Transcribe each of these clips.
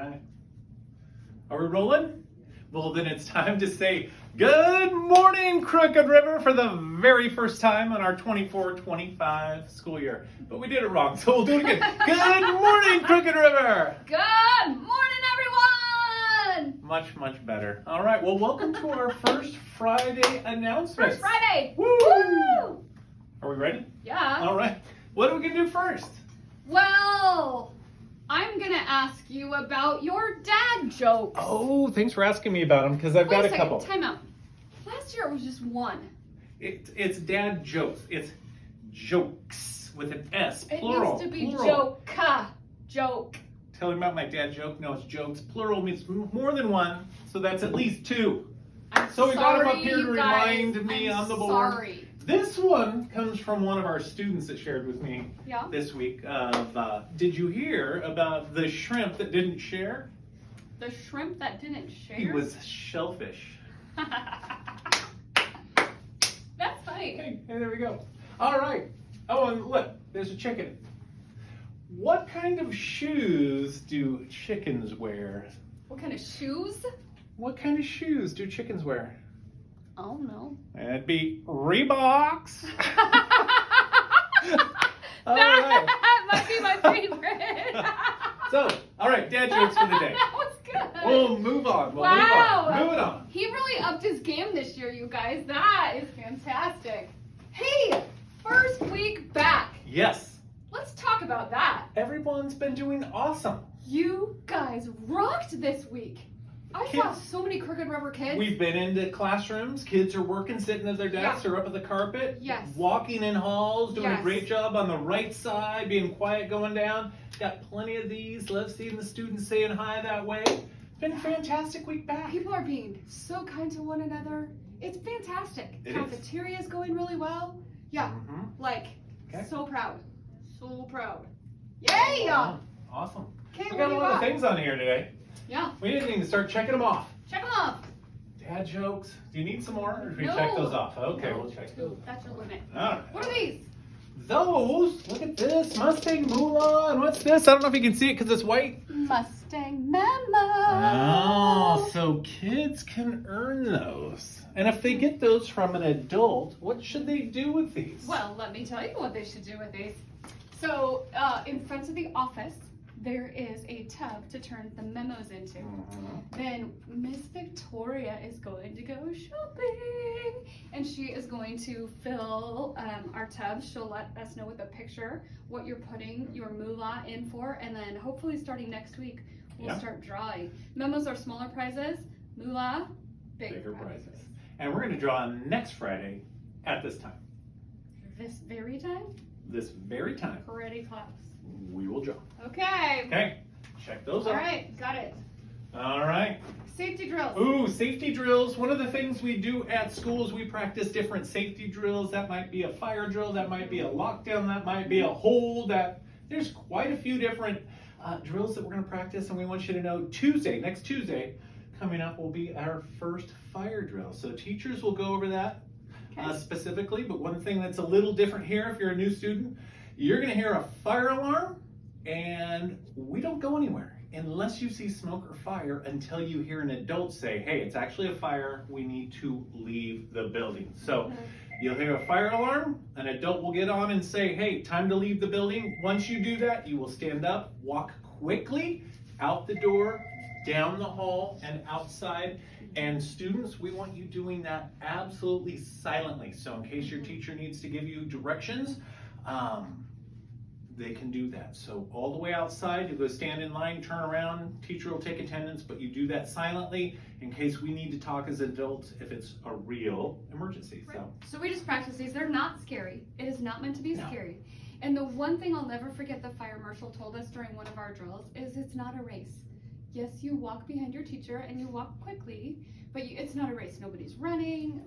right. Are we rolling? Well, then it's time to say good morning, Crooked River, for the very first time in our 24-25 school year. But we did it wrong, so we'll do it again. Good morning, Crooked River. Good morning, everyone. Much, much better. All right, well, welcome to our first Friday announcements. First Friday. Woo! Woo! Are we ready? Yeah. All right. What are we going to do first? Well, I'm going to ask you about your dad jokes. Oh, thanks for asking me about them, because I've got a couple. Time out. Last year it was just one. It's dad jokes. It's jokes with an S, It plural. needs to be plural. joke. Tell me about my dad joke. No, it's jokes. Plural means more than one, so that's at least two. So we got him up here to remind me on the board. Sorry. This one comes from one of our students that shared with me this week. Did you hear about the shrimp that didn't share? The shrimp that didn't share? He was shellfish. That's funny. Hey, there we go. All right. Oh, and look, there's a chicken. What kind of shoes do chickens wear? What kind of shoes? What kind of shoes do chickens wear? Oh, no. It'd be Reeboks. All right. That might be my favorite. So, all right, dad jokes for the day. That was good. We'll move on. Move it on. He really upped his game this year, you guys. That is fantastic. Hey, first week back. Yes. Let's talk about that. Everyone's been doing awesome. You guys rocked this week. I saw so many Crooked River kids. We've been into classrooms. Kids are working, sitting at their desks or up at the carpet. Yes. Walking in halls, doing a Yes. great job on the right side, being quiet going down. Got plenty of these. Love seeing the students saying hi that way. Been a fantastic week back. People are being so kind to one another. It's fantastic. It Cafeteria is going really well. Yeah. Okay. So proud. So proud. Yay! Awesome. Okay, We got a lot of things on here today. Yeah. We didn't even start checking them off. Check them off. Dad jokes. Do you need some more, or should we No. check those off? Okay, No, we'll check two. those. That's your limit. All right. What are these? Those, look at this, Mustang Moolah, and what's this? I don't know if you can see it because it's white. Mustang Memo. Oh, so kids can earn those. And if they get those from an adult, what should they do with these? Well, let me tell you what they should do with these. So, in front of the office, there is a tub to turn the memos into. Then Miss Victoria is going to go shopping, and she is going to fill our tub. She'll let us know with a picture what you're putting your moolah in for, and then hopefully starting next week, we'll start drawing. Memos are smaller prizes, moolah, bigger prizes. And we're going to draw next Friday at this time. This very time? This very time. Pretty close. We will draw. Okay. Okay, check those out. All right, got it. All right. Safety drills. Ooh, safety drills. One of the things we do at school is we practice different safety drills. That might be a fire drill, that might be a lockdown, that might be a hold. There's quite a few different drills that we're going to practice, and we want you to know next Tuesday, coming up will be our first fire drill. So teachers will go over that specifically, but one thing that's a little different here, if you're a new student, you're going to hear a fire alarm, and we don't go anywhere unless you see smoke or fire until you hear an adult say, hey, it's actually a fire, we need to leave the building. So you'll hear a fire alarm, an adult will get on and say, hey, time to leave the building. Once you do that, you will stand up, walk quickly out the door, down the hall, and outside. And students, we want you doing that absolutely silently. So in case your teacher needs to give you directions, they can do that. So all the way outside, you go stand in line, turn around, teacher will take attendance, but you do that silently in case we need to talk as adults if it's a real emergency. Right. So we just practice these. They're not scary. It is not meant to be scary. And the one thing I'll never forget the fire marshal told us during one of our drills is it's not a race. Yes, you walk behind your teacher and you walk quickly, but it's not a race. Nobody's running.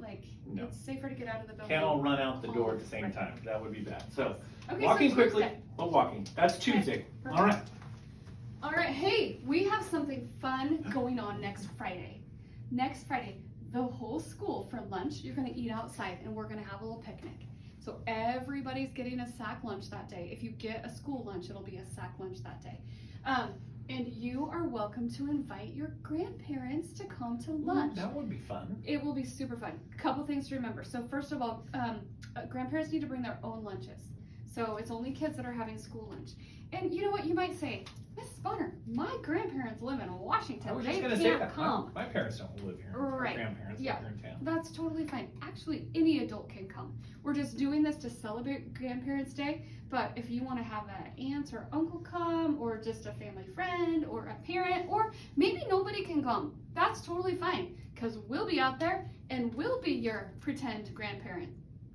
It's safer to get out of the building. Can't all run out the door at the same time. That would be bad. So walking so quickly, but walking. That's Tuesday. Perfect. All right. All right. Hey, we have something fun going on next Friday. Next Friday, the whole school for lunch, you're going to eat outside, and we're going to have a little picnic. So everybody's getting a sack lunch that day. If you get a school lunch, it'll be a sack lunch that day. And you are welcome to invite your grandparents to come to lunch. That would be fun. It will be super fun. Couple things to remember. So first of all, grandparents need to bring their own lunches. So it's only kids that are having school lunch. And you know what you might say, Miss Bonner, my grandparents live in Washington. I was They just going to can't say that. come. My parents don't live here. Right. My grandparents Yeah. live here in town. That's totally fine. Actually, any adult can come. We're just doing this to celebrate Grandparents' Day. But if you want to have an aunt or uncle come, or just a family friend, or a parent, or maybe nobody can come, that's totally fine. Because we'll be out there and we'll be your pretend grandparent.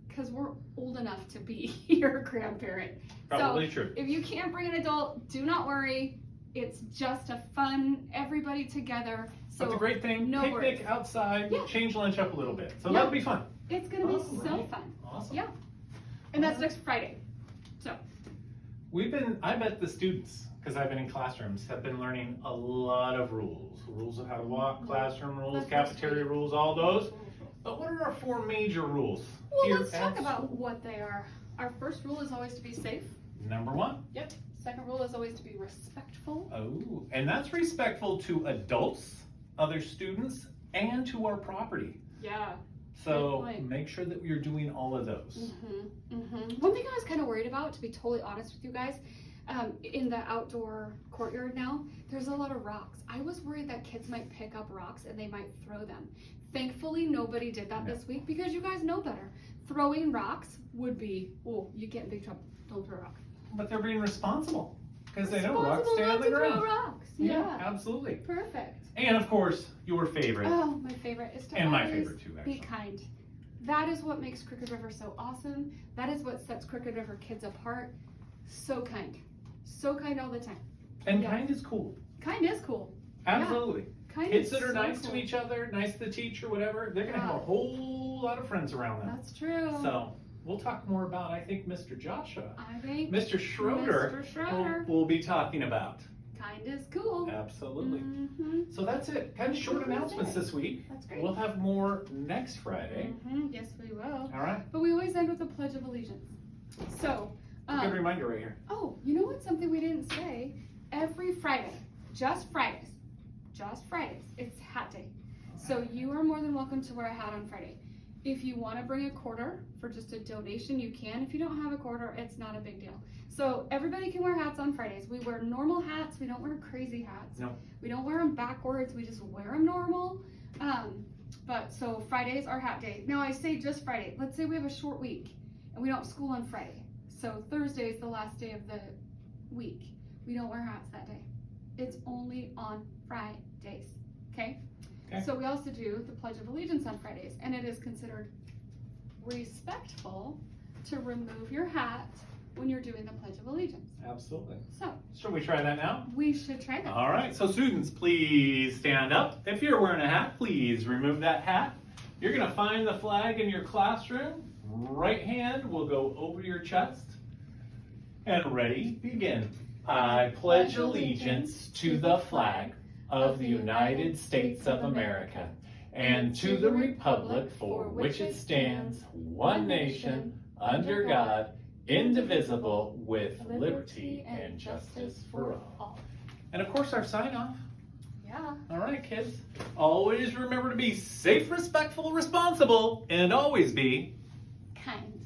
Because we're old enough to be your grandparent. Probably true. If you can't bring an adult, do not worry. It's just a fun, everybody together. So That's a great thing. no Picnic worries. outside, Yeah. change lunch up a little bit. So Yeah. that'll be fun. It's going to be All so right. fun. Awesome. Yeah. And that's next Friday. So, I bet the students, because I've been in classrooms, have been learning a lot of rules. Rules of how to walk, classroom rules, That's cafeteria rules, all those. But what are our 4 major rules well, here let's at talk about school? what they are. Our first rule is always to be safe. Number 1. Yep. Second rule is always to be respectful. Oh, and that's respectful to adults, other students, and to our property. Yeah. So Good point. make sure that you're doing all of those. One thing I was kind of worried about, to be totally honest with you guys, in the outdoor courtyard now, there's a lot of rocks. I was worried that kids might pick up rocks and they might throw them. Thankfully, nobody did that this week because you guys know better. Throwing rocks would be, oh, you get in big trouble. Don't throw a rock. But they're being responsible because they know rocks Responsible stay not on the to throw ground. rocks. Yeah, absolutely. Perfect. And of course, your favorite. Oh, my favorite is to And my always favorite too, be actually. kind. That is what makes Crooked River so awesome. That is what sets Crooked River kids apart. So kind. So kind all the time. And Yeah. kind is cool. Kind is cool. Absolutely. Kind Kids is that are so nice cool. to each other, nice to the teacher, whatever, they're going to have a Yeah. whole lot of friends around them. That's true. So we'll talk more about, I think, Mr. Joshua. I think Mr. Schroeder, Mr. Schroeder. We'll be talking about. kind is cool. Absolutely. Mm-hmm. So that's it. Kind of short That's announcements it. this week. That's great. We'll have more next Friday. Yes, we will. All right. But we always end with a Pledge of Allegiance. So, Good reminder right here. oh, you know what? Something we didn't say. Every Friday, just Fridays, it's Hat Day. So you are more than welcome to wear a hat on Friday. If you want to bring a quarter for just a donation, you can. If you don't have a quarter, it's not a big deal. So everybody can wear hats on Fridays. We wear normal hats. We don't wear crazy hats. No. We don't wear them backwards. We just wear them normal. But so Fridays are Hat Day. Now I say just Friday. Let's say we have a short week and we don't have school on Friday. So Thursday is the last day of the week. We don't wear hats that day. It's only on Fridays. Okay? Okay. So we also do the Pledge of Allegiance on Fridays, and it is considered respectful to remove your hat when you're doing the Pledge of Allegiance. Absolutely. So Should we try that now? we should try that. All right. So students, please stand up. If you're wearing a hat, please remove that hat. You're going to find the flag in your classroom. Right hand will go over your chest. And ready, begin. I pledge allegiance to the flag of the United States of America and to the republic for which it stands, one nation, under God, indivisible, with liberty and justice for all. And of course, our sign off. Yeah. All right, kids. Always remember to be safe, respectful, responsible, and always be Kind.